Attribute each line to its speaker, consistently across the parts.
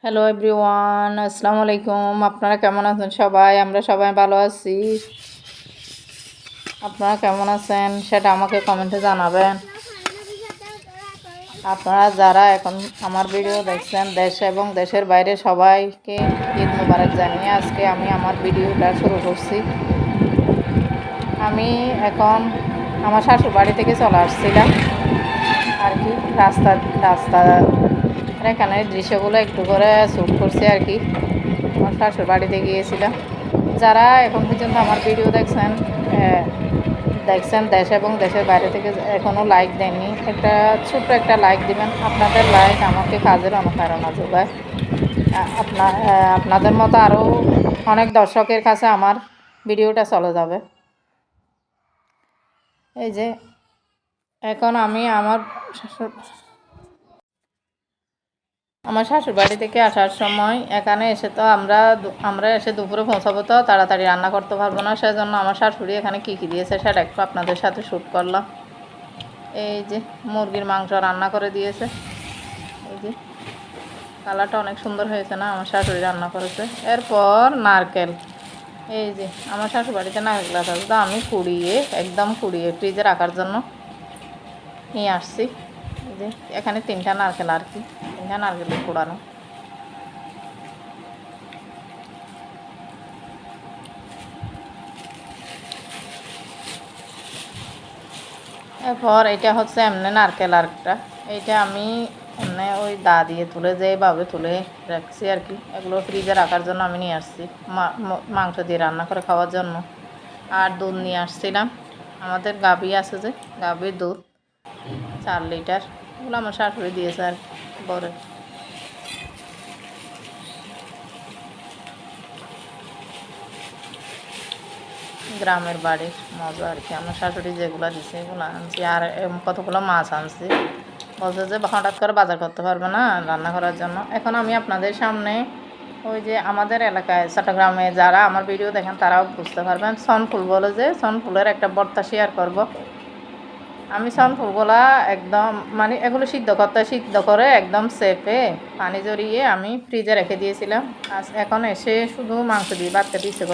Speaker 1: Hello everyone, আসসালামু আলাইকুম। আপনারা কেমন আছেন সবাই? আমরা সবাই ভালো আছি। আপনারা কেমন আছেন সেটা আমাকে কমেন্টে জানাবেন। আপনারা যারা এখন আমার ভিডিও দেখছেন, দেশ এবং দেশের বাইরে সবাইকে ঈদ মোবারক জানিয়ে আজকে আমি আমার ভিডিওটা শুরু করছি। আমি এখন আমার শাশুড় বাড়ি থেকে চলে আসছিলাম আর কি। রাস্তা এখানে দৃশ্যগুলো একটু করে শ্যুট করছি আর কি। আমার শাশুড় বাড়িতে গিয়েছিলাম। যারা এখন পর্যন্ত আমার ভিডিও দেখছেন দেশ এবং দেশের বাইরে থেকে এখনও লাইক দেননি, ছোট্ট একটা লাইক দিবেন। আপনাদের লাইক আমাকে কাজের অনুপ্রেরণা যোগায়। আপনাদের মতো আরও অনেক দর্শকের কাছে আমার ভিডিওটা চলে যাবে। এই যে এখন আমি আমার শ্বশুর বাড়ি থেকে আসার সময় এখানে এসে তো আমরা এসে দুপুরে পৌঁছাবো, তো তাড়াতাড়ি রান্না করতে পারবো না। সেজন্য আমার শাশুড়ি এখানে কী কী দিয়েছে সেটা একটু আপনাদের সাথে শ্যুট করলাম। এই যে মুরগির মাংস রান্না করে দিয়েছে। এই যে কালারটা অনেক সুন্দর হয়েছে না, আমার শাশুড়ি রান্না করেছে। এরপর নারকেল, এই যে আমার শ্বশুর বাড়িতে নারকেল আছে, তো আমি একদম কুড়িয়ে ফ্রিজে রাখার জন্য নিয়ে আসছি। এই যে এখানে 3টা নারকেল আর কি, 3টা নারকেল কুড়ানো। এরপর এটা হচ্ছে এমনি নারকেল আরেকটা। এইটা আমি এমনি ওই দা দিয়ে তুলে যেভাবে তুলে রাখছি আর কি। এগুলো ফ্রিজে রাখার জন্য আমি নিয়ে আসছি মাংস দিয়ে রান্না করে খাওয়ার জন্য। আর দুধ নিয়ে আসছিলাম, আমাদের গাভী আছে যে, গাভীর দুধ 4 লিটার। এগুলো আমার শাশুড়ি দিয়েছে আর বড় গ্রামের বাড়ির মজা আর কি। আমার শাশুড়ি যেগুলো দিছে এগুলো আনছি, আর কতগুলো মাছ আনছি। বলছে যে হঠাৎ করে বাজার করতে পারবে না রান্না করার জন্য। এখন আমি আপনাদের সামনে ওই যে আমাদের এলাকায় চট্টগ্রামে যারা আমার ভিডিও দেখেন তারাও বুঝতে পারবেন, সনফুল বলে যে, সনফুলের একটা ভর্তা শেয়ার করব। আমি সনফুলগুলা একদম মানে এগুলো সিদ্ধ করে একদম সেপে পানি জড়িয়ে আমি ফ্রিজে রেখে দিয়েছিলাম। এখন এসে শুধু মাংস দিয়ে ভাত খেতে ইচ্ছে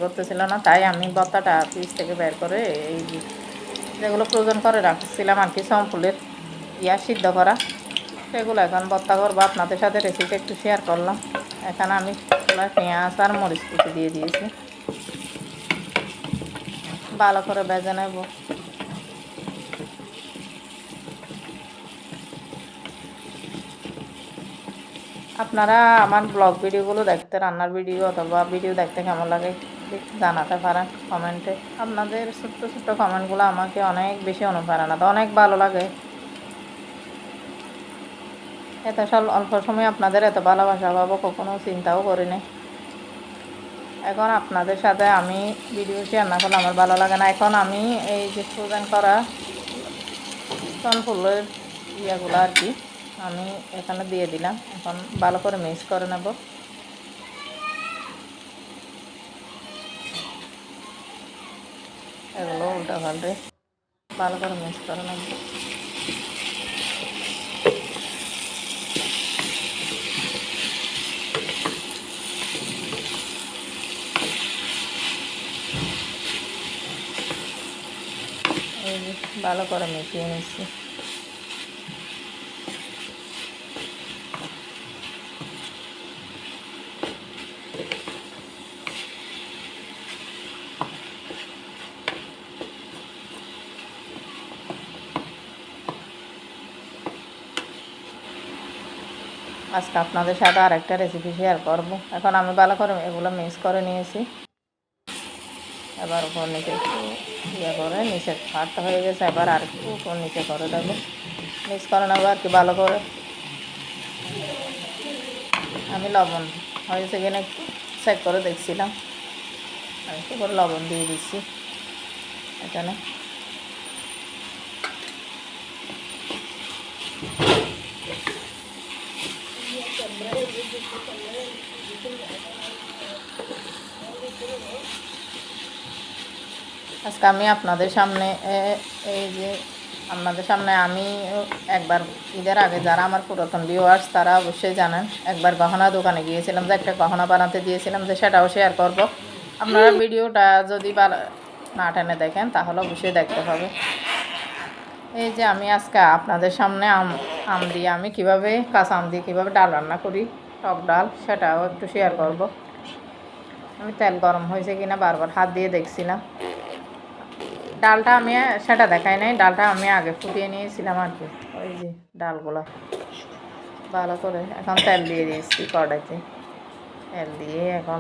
Speaker 1: করতেছিল না, তাই আমি ভর্তাটা ফ্রিজ থেকে বের করে এই যেগুলো প্রয়োজন করে রাখছিলাম আর কি, সনফুলের সিদ্ধ করা, সেগুলো এখন ভর্তা করবো। আপনাদের সাথে রেসিপি একটু শেয়ার করলাম। এখানে আমি পেঁয়াজ আর মরিচ কুচি দিয়ে দিয়েছি, ভালো করে ভেজে নেব। আপনারা আমার ব্লগ ভিডিওগুলো দেখতে, রান্নার ভিডিও অথবা ভিডিও দেখতে কেমন লাগে জানাতে পারেন কমেন্টে। আপনাদের ছোট্ট ছোট্ট কমেন্টগুলো আমাকে অনেক বেশি অনুপ্রেরণা দেয়, অনেক ভালো লাগে। এত অল্প সময় আপনাদের এত ভালোবাসা পাবো কখনো চিন্তাও করিনি। এখন আপনাদের সাথে আমি ভিডিও শেয়ার না করলে আমার ভালো লাগে না। এখন আমি এই যে ফ্রোজেন করা সনফুলের ইয়েগুলো আর কি আমি এখানে দিয়ে দিলাম। এখন ভালো করে মিক্স করে নেব। এগুলো উল্টা পাল্টে ভালো করে মিক্স করে নেব। এই যে ভালো করে মিশিয়ে নিচ্ছি। আজকে আপনাদের সাথে আর একটা রেসিপি শেয়ার করব। এখন আমি ভালো করে এগুলো মিক্স করে নিয়েছি। এবার উপর নিচে একটু করে নিচে ফাটটা হয়ে গেছে, এবার আর একটু উপর নিচে করে দেবো, মিক্স করে নেবো আর কি ভালো করে। আমি লবণ হয়েছে কিনা একটু চেক করে দেখছিলাম, আমি একটু করে লবণ দিয়ে দিচ্ছি এখানে। আজকে আমি আপনাদের সামনে এই যে আপনাদের সামনে আমি একবার ঈদের আগে যারা আমার পুরাতন ভিউয়ার্স তারা অবশ্যই জানেন, একবার গহনা দোকানে গিয়েছিলাম, যে একটা গহনা বানাতে দিয়েছিলাম, যে সেটাও শেয়ার করব। আপনারা ভিডিওটা যদি না টেনে দেখেন তাহলে অবশ্যই দেখতে হবে। এই যে আমি আজকে আপনাদের সামনে আম দিয়ে আমি কীভাবে, কাঁচা আম দিয়ে কীভাবে ডাল রান্না করি, টক ডাল, সেটাও একটু শেয়ার করব। আমি তেল গরম হয়েছে কিনা বারবার হাত দিয়ে দেখছিলাম। ডালটা আমি সেটা দেখাই নাই, ডালটা আমি আগে ফুটিয়ে নিয়েছিলাম আর কি। ওই যে ডালগুলো ভালো করে এখন তেল দিয়ে দিয়েছি কড়াইতে। তেল দিয়ে এখন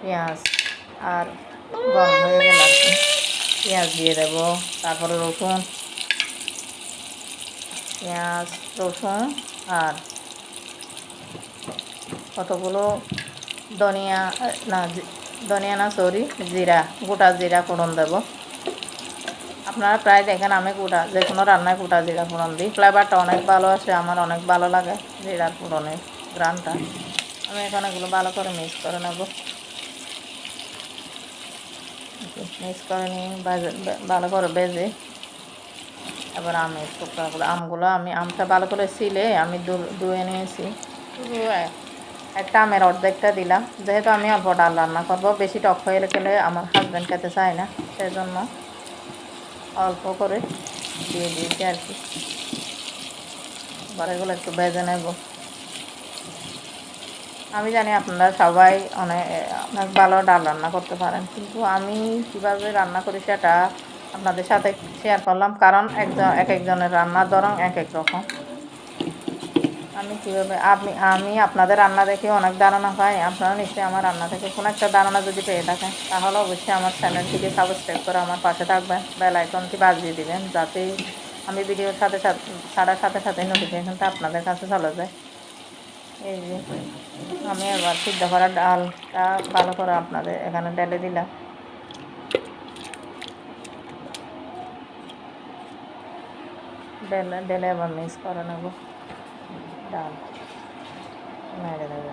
Speaker 1: পেঁয়াজ আর গরম হয়ে গেল আর কি, পেঁয়াজ দিয়ে দেবো, তারপরে রসুন, পেঁয়াজ রসুন আর কতগুলো ধনিয়া, না সরি, জিরা, গোটা জিরা ফোড়ন দেবো। আপনারা প্রায় দেখেন আমি যে কোনো রান্নায় গোটা জিরা ফোড়ন দিই, ফ্লেভারটা অনেক ভালো আসে, আমার অনেক ভালো লাগে জিরার ফোড়নের গ্রানটা। আমি এখন এগুলো ভালো করে মিক্স করে নেব। মিক্স করে নিয়ে ভালো করে ভেজে এবার আমের টুকরাগুলো, আমটা ভালো করে ছিলে আমি ধুয়ে নিয়েছি। শুধু একটা আমের অর্ধেকটা দিলাম, যেহেতু আমি অল্প ডাল রান্না করবো, বেশি টক হয়ে গেলে আমার হাজব্যান্ড খেতে চায় না, সেই জন্য অল্প করে দিয়ে দিয়েছি আর কি। এবার এগুলো একটু ভেজে নেব। আমি জানি আপনারা সবাই অনেক অনেক ভালো ডাল রান্না করতে পারেন, কিন্তু আমি কীভাবে রান্না করি সেটা আপনাদের সাথে শেয়ার করলাম, কারণ একজনের রান্নার ধরন এক এক রকম। আমি কীভাবে আমি আপনাদের রান্না দেখে অনেক ধারণা পাই, আপনারা নিশ্চয়ই আমার রান্না থেকে কোনো একটা ধারণা যদি পেয়ে থাকেন তাহলে অবশ্যই আমার চ্যানেলটিকে সাবস্ক্রাইব করে আমার পাশে থাকবেন, বেল আইকনটি বাজিয়ে দিবেন, যাতে আমি ভিডিওর সাথে ছাড়ার সাথে সাথে নোটিফিকেশনটা আপনাদের কাছে চলে যায়। এই যে আমি এবার সিদ্ধ করা ডালটা ভালো করে আপনাদের এখানে ঢেলে দিলাম। ঢেলে আবার মিক্স করে নেব ডাল, মেরে দেবে।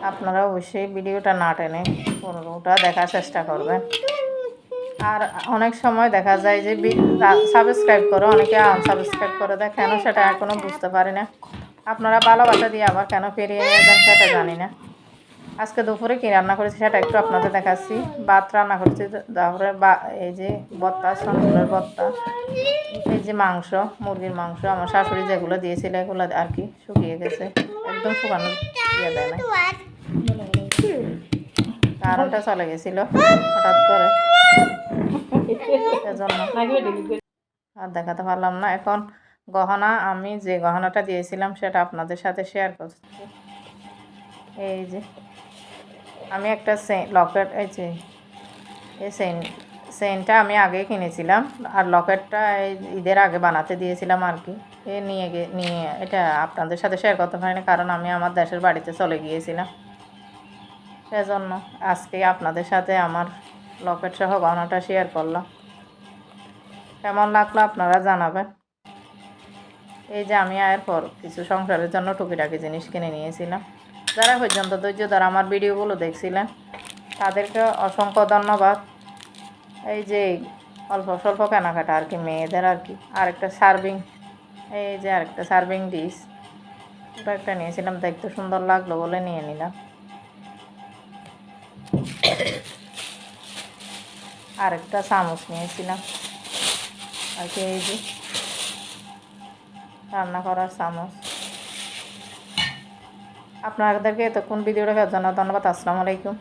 Speaker 1: আপনারা অবশ্যই ভিডিওটা না টেনে পুরোটা দেখার চেষ্টা করবেন। আর অনেক সময় দেখা যায় যে সাবস্ক্রাইব করে অনেকে আনসাবস্ক্রাইব করে দেয়, কেন সেটা এখনও বুঝতে পারি না। আপনারা ভালোবাসা দিয়ে আবার কেন ফিরিয়ে নিয়ে যান সেটা জানি না। আজকে দুপুরে কী রান্না করেছি সেটা একটু আপনাদের দেখাচ্ছি। ভাত রান্না করেছি, তারপরে এই যে ভর্তা, সনগুলোর ভর্তা, এই যে মাংস, মুরগির মাংস আমার শাশুড়ি যেগুলো দিয়েছিল এগুলো আর কি শুকিয়ে গেছে, একদম শুকানো দিয়ে দেয় না, কারণটা চলে গেছিলো হঠাৎ করে, সেজন্য আর দেখাতে পারলাম না। এখন গহনা, আমি যে গহনাটা দিয়েছিলাম সেটা আপনাদের সাথে শেয়ার করছি। এই যে আমি একটা লকেট, এই যে এই চেইনটা আমি আগে কিনেছিলাম, আর লকেটটা এই ঈদের আগে বানাতে দিয়েছিলাম আর কি। নিয়ে এটা আপনাদের সাথে শেয়ার করতে পারিনি, কারণ আমি আমার দেশের বাড়িতে চলে গিয়েছিলাম, সেজন্য আজকে আপনাদের সাথে আমার লকেট সহ গহনাটা শেয়ার করলাম। কেমন লাগলো আপনারা জানাবেন। এই যে আমি এরপর কিছু সংসারের জন্য টুকিটাকি জিনিস কিনে নিয়েছিলাম। যারা পর্যন্ত ধৈর্য ধরে আমার ভিডিওগুলো দেখছিলেন তাদেরকে অসংখ্য ধন্যবাদ। এই যে অল্প স্বল্প কেনাকাটা আর কি, মেয়েদের আর কি। আরেকটা সার্ভিং, এই যে আরেকটা সার্ভিং ডিশ, ওটা একটা নিয়েছিলাম, দেখতে সুন্দর লাগলো বলে নিয়ে নিলাম। আরেকটা চামচ নিয়েছিলাম আর কি, এই যে রান্না করার চামচ। আপনাদেরকে এতক্ষণ ভিডিওটা দেখার জন্য ধন্যবাদ। আসসালামু আলাইকুম।